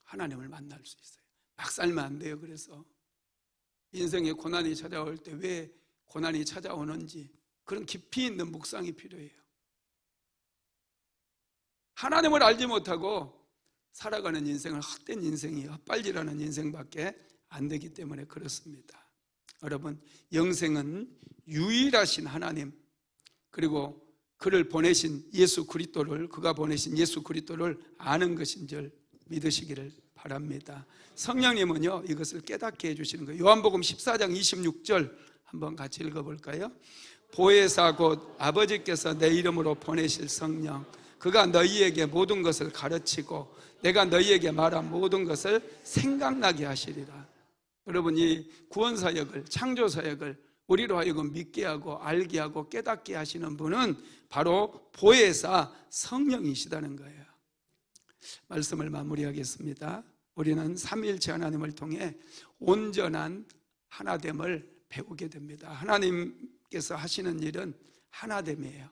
하나님을 만날 수 있어요. 막 살면 안 돼요. 그래서 인생에 고난이 찾아올 때 왜 고난이 찾아오는지 그런 깊이 있는 묵상이 필요해요. 하나님을 알지 못하고 살아가는 인생은 헛된 인생이 헛발질하는 인생밖에 안 되기 때문에 그렇습니다. 여러분, 영생은 유일하신 하나님, 그리고 그를 보내신 예수 그리스도를, 그가 보내신 예수 그리스도를 아는 것인 줄 믿으시기를 바랍니다. 성령님은요, 이것을 깨닫게 해주시는 거예요. 요한복음 14장 26절 한번 같이 읽어볼까요? 보혜사 곧 아버지께서 내 이름으로 보내실 성령, 그가 너희에게 모든 것을 가르치고 내가 너희에게 말한 모든 것을 생각나게 하시리라. 여러분, 이 구원사역을, 창조사역을 우리로 하여금 믿게 하고 알게 하고 깨닫게 하시는 분은 바로 보혜사 성령이시다는 거예요. 말씀을 마무리하겠습니다. 우리는 삼위일체 하나님을 통해 온전한 하나됨을 배우게 됩니다. 하나님께서 하시는 일은 하나됨이에요.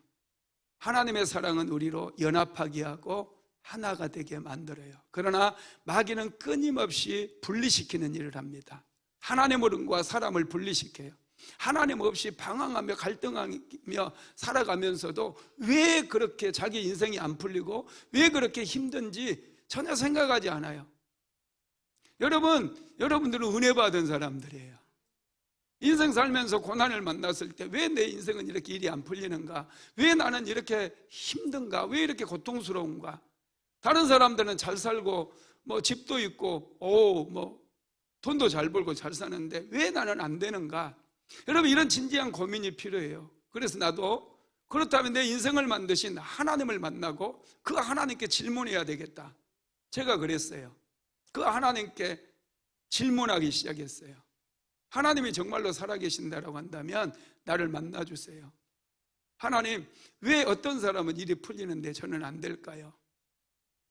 하나님의 사랑은 우리로 연합하게 하고 하나가 되게 만들어요. 그러나 마귀는 끊임없이 분리시키는 일을 합니다. 하나님과 사람을 분리시켜요. 하나님 없이 방황하며 갈등하며 살아가면서도 왜 그렇게 자기 인생이 안 풀리고 왜 그렇게 힘든지 전혀 생각하지 않아요. 여러분들은 은혜 받은 사람들이에요. 인생 살면서 고난을 만났을 때 왜 내 인생은 이렇게 일이 안 풀리는가? 왜 나는 이렇게 힘든가? 왜 이렇게 고통스러운가? 다른 사람들은 잘 살고 뭐 집도 있고 돈도 잘 벌고 잘 사는데 왜 나는 안 되는가? 여러분, 이런 진지한 고민이 필요해요. 그래서 나도 그렇다면 내 인생을 만드신 하나님을 만나고 그 하나님께 질문해야 되겠다. 제가 그랬어요. 그 하나님께 질문하기 시작했어요. 하나님이 정말로 살아계신다라고 한다면 나를 만나주세요. 하나님, 왜 어떤 사람은 일이 풀리는데 저는 안 될까요?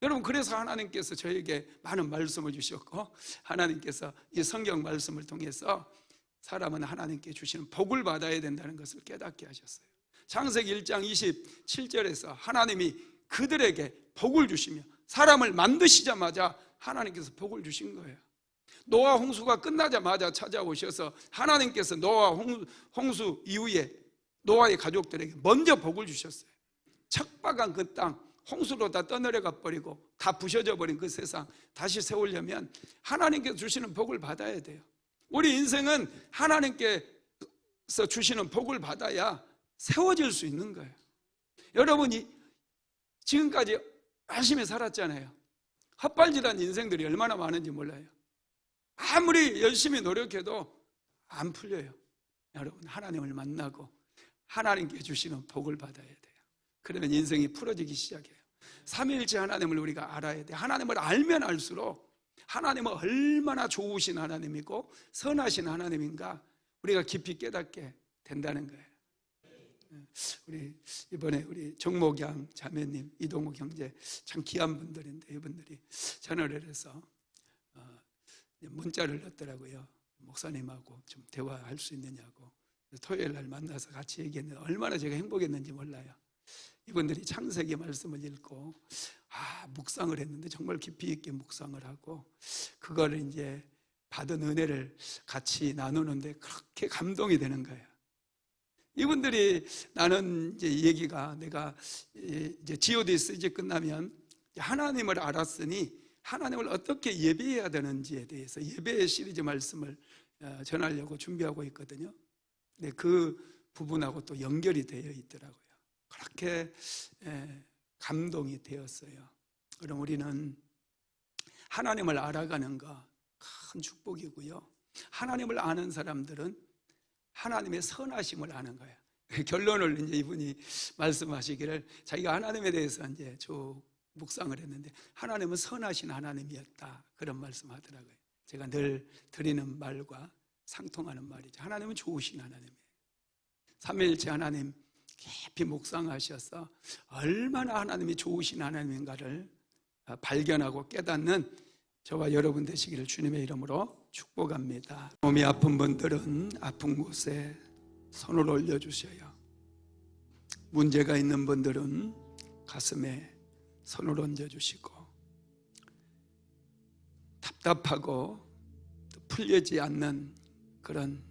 여러분, 그래서 하나님께서 저에게 많은 말씀을 주셨고 하나님께서 이 성경 말씀을 통해서 사람은 하나님께 주시는 복을 받아야 된다는 것을 깨닫게 하셨어요. 창세기 1장 27절에서 하나님이 그들에게 복을 주시며 사람을 만드시자마자 하나님께서 복을 주신 거예요. 노아 홍수가 끝나자마자 찾아오셔서 하나님께서 노아 홍수 이후에 노아의 가족들에게 먼저 복을 주셨어요. 척박한 그 땅 홍수로 다 떠내려가 버리고 다 부셔져 버린 그 세상 다시 세우려면 하나님께서 주시는 복을 받아야 돼요. 우리 인생은 하나님께서 주시는 복을 받아야 세워질 수 있는 거예요. 여러분이 지금까지 열심히 살았잖아요. 헛발질한 인생들이 얼마나 많은지 몰라요. 아무리 열심히 노력해도 안 풀려요. 여러분, 하나님을 만나고 하나님께 주시는 복을 받아야 돼요. 그러면 인생이 풀어지기 시작해요. 삼위일체 하나님을 우리가 알아야 돼요. 하나님을 알면 알수록 하나님은 얼마나 좋으신 하나님이고 선하신 하나님인가 우리가 깊이 깨닫게 된다는 거예요. 이번에 우리 정목양 자매님, 이동욱 형제 참 귀한 분들인데 이분들이 전화를 해서 문자를 넣었더라고요. 목사님하고 좀 대화할 수 있느냐고. 토요일 날 만나서 같이 얘기했는데 얼마나 제가 행복했는지 몰라요. 이분들이 창세기 말씀을 읽고 묵상을 했는데 정말 깊이 있게 묵상을 하고 그거를 이제 받은 은혜를 같이 나누는데 그렇게 감동이 되는 거예요. 이분들이 나는 이제 얘기가 내가 이제 G.O.D 시리즈 끝나면 하나님을 알았으니 하나님을 어떻게 예배해야 되는지에 대해서 예배 시리즈 말씀을 전하려고 준비하고 있거든요. 근데 그 부분하고 또 연결이 되어 있더라고요. 그렇게 감동이 되었어요. 그럼 우리는 하나님을 알아가는 거 큰 축복이고요. 하나님을 아는 사람들은 하나님의 선하심을 아는 거예요. 결론을 이제 이분이 말씀하시기를 자기가 하나님에 대해서 이제 쭉 묵상을 했는데 하나님은 선하신 하나님이었다 그런 말씀하더라고요. 제가 늘 드리는 말과 상통하는 말이죠. 하나님은 좋으신 하나님이에요. 삼위일체 하나님 깊이 묵상하셔서 얼마나 하나님이 좋으신 하나님인가를 발견하고 깨닫는 저와 여러분 되시기를 주님의 이름으로 축복합니다. 몸이 아픈 분들은 아픈 곳에 손을 올려주셔요. 문제가 있는 분들은 가슴에 손을 얹어주시고, 답답하고 또 풀리지 않는 그런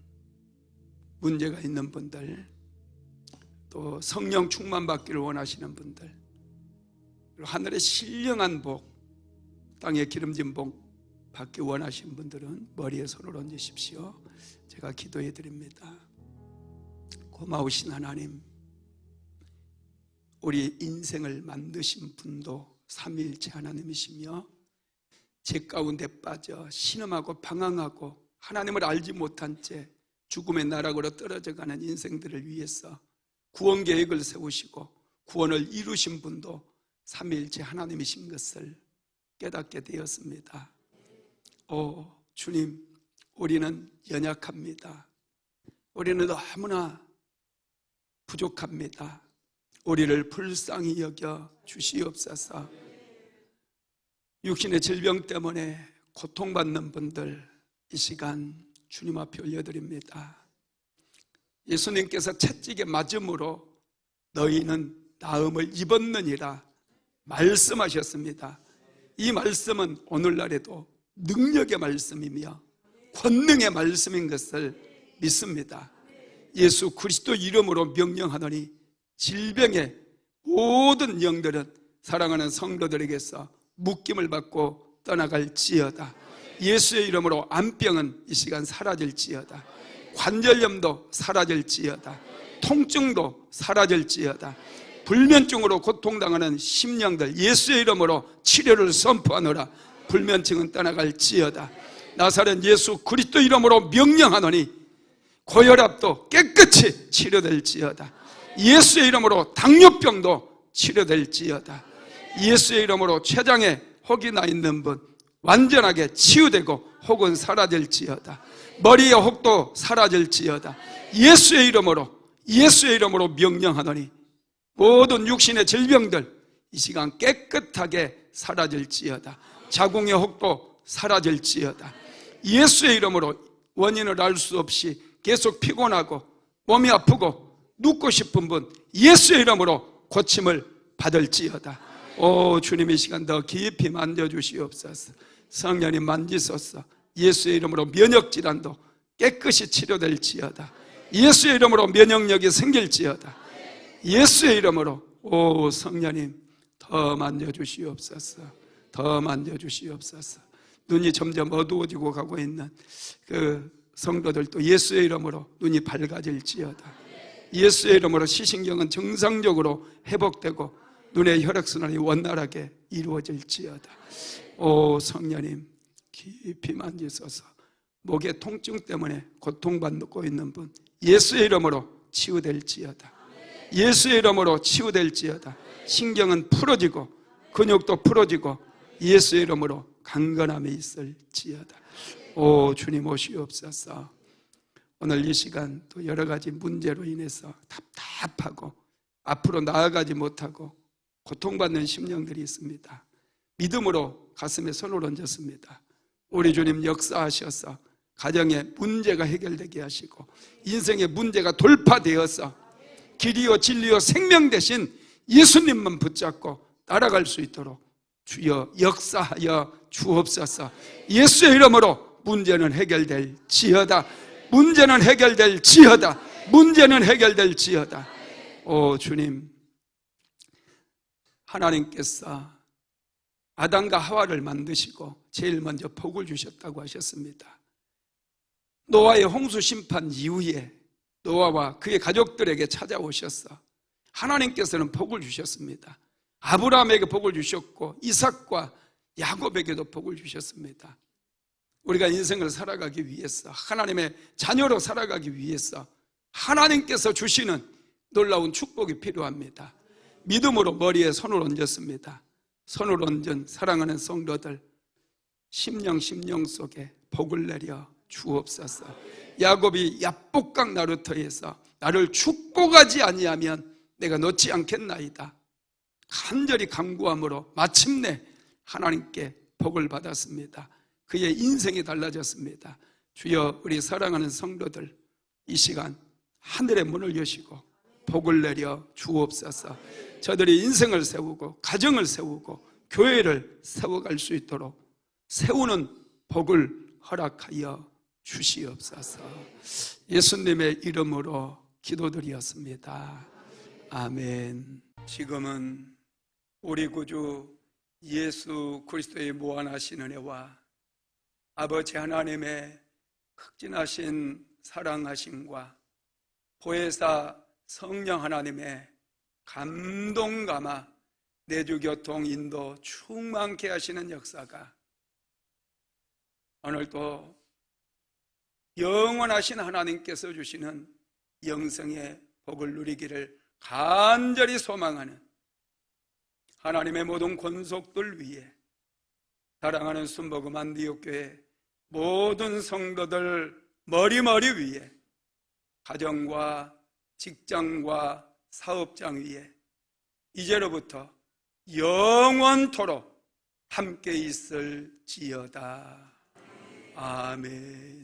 문제가 있는 분들, 또 성령 충만 받기를 원하시는 분들, 하늘의 신령한 복, 땅의 기름진 복 받기 원하시는 분들은 머리에 손을 얹으십시오. 제가 기도해 드립니다. 고마우신 하나님, 우리 인생을 만드신 분도 삼위일체 하나님이시며 죄 가운데 빠져 신음하고 방황하고 하나님을 알지 못한 채 죽음의 나락으로 떨어져가는 인생들을 위해서 구원 계획을 세우시고 구원을 이루신 분도 삼위일체 하나님이신 것을 깨닫게 되었습니다. 오 주님, 우리는 연약합니다. 우리는 너무나 부족합니다. 우리를 불쌍히 여겨 주시옵소서. 육신의 질병 때문에 고통받는 분들 이 시간 주님 앞에 올려드립니다. 예수님께서 채찍에 맞음으로 너희는 나음을 입었느니라 말씀하셨습니다. 이 말씀은 오늘날에도 능력의 말씀이며 권능의 말씀인 것을 믿습니다. 예수 그리스도 이름으로 명령하노니 질병의 모든 영들은 사랑하는 성도들에게서 묶임을 받고 떠나갈지어다. 예수의 이름으로 암병은 이 시간 사라질지어다. 관절염도 사라질지어다. 통증도 사라질지어다. 불면증으로 고통당하는 심령들 예수의 이름으로 치료를 선포하노라. 불면증은 떠나갈지어다. 나사렛 예수 그리스도 이름으로 명령하노니 고혈압도 깨끗이 치료될지어다. 예수의 이름으로 당뇨병도 치료될지어다. 예수의 이름으로 췌장에 혹이 나 있는 분 완전하게 치유되고 혹은 사라질지어다. 머리의 혹도 사라질지어다. 예수의 이름으로 명령하노니 모든 육신의 질병들 이 시간 깨끗하게 사라질지어다. 자궁의 혹도 사라질지어다. 예수의 이름으로 원인을 알 수 없이 계속 피곤하고 몸이 아프고 눕고 싶은 분 예수의 이름으로 고침을 받을지어다. 오 주님, 이 시간 더 깊이 만져주시옵소서. 성령님 만지소서. 예수의 이름으로 면역질환도 깨끗이 치료될지어다. 예수의 이름으로 면역력이 생길지어다. 예수의 이름으로 오 성령님 더 만져주시옵소서. 더 만져주시옵소서. 눈이 점점 어두워지고 가고 있는 그 성도들도 예수의 이름으로 눈이 밝아질지어다. 예수의 이름으로 시신경은 정상적으로 회복되고 눈의 혈액순환이 원활하게 이루어질지어다. 오 성령님 깊이 만지소서. 목의 통증 때문에 고통받고 있는 분 예수의 이름으로 치유될지어다. 예수의 이름으로 치유될지어다. 신경은 풀어지고 근육도 풀어지고 예수의 이름으로 강건함이 있을지어다. 오 주님 오시옵소서. 오늘 이 시간 또 여러 가지 문제로 인해서 답답하고 앞으로 나아가지 못하고 고통받는 심령들이 있습니다. 믿음으로 가슴에 손을 얹었습니다. 우리 주님 역사하셔서 가정의 문제가 해결되게 하시고 인생의 문제가 돌파되어서 길이요 진리요 생명 대신 예수님만 붙잡고 따라갈 수 있도록 주여 역사하여 주옵소서. 예수의 이름으로 문제는 해결될지어다. 문제는 해결될지어다. 문제는 해결될지어다. 오 주님, 하나님께서 아담과 하와를 만드시고 제일 먼저 복을 주셨다고 하셨습니다. 노아의 홍수 심판 이후에 노아와 그의 가족들에게 찾아오셔서 하나님께서는 복을 주셨습니다. 아브라함에게 복을 주셨고 이삭과 야곱에게도 복을 주셨습니다. 우리가 인생을 살아가기 위해서 하나님의 자녀로 살아가기 위해서 하나님께서 주시는 놀라운 축복이 필요합니다. 믿음으로 머리에 손을 얹었습니다. 손을 얹은 사랑하는 성도들 심령 속에 복을 내려 주옵소서. 야곱이 야복강 나루터에서 나를 축복하지 아니하면 내가 놓지 않겠나이다 간절히 간구함으로 마침내 하나님께 복을 받았습니다. 그의 인생이 달라졌습니다. 주여 우리 사랑하는 성도들 이 시간 하늘의 문을 여시고 복을 내려 주옵소서. 저들이 인생을 세우고 가정을 세우고 교회를 세워갈 수 있도록 세우는 복을 허락하여 주시옵소서. 예수님의 이름으로 기도드리었습니다. 아멘. 지금은 우리 구주 예수 그리스도의 무한하신 은혜와 아버지 하나님의 극진하신 사랑하심과 보혜사 성령 하나님의 감동감화 내주교통 인도 충만케 하시는 역사가 오늘도 영원하신 하나님께서 주시는 영생의 복을 누리기를 간절히 소망하는 하나님의 모든 권속들 위해 사랑하는 순복음 안디옥교회 모든 성도들 머리머리 위에 가정과 직장과 사업장 위에 이제로부터 영원토록 함께 있을지어다. 아멘.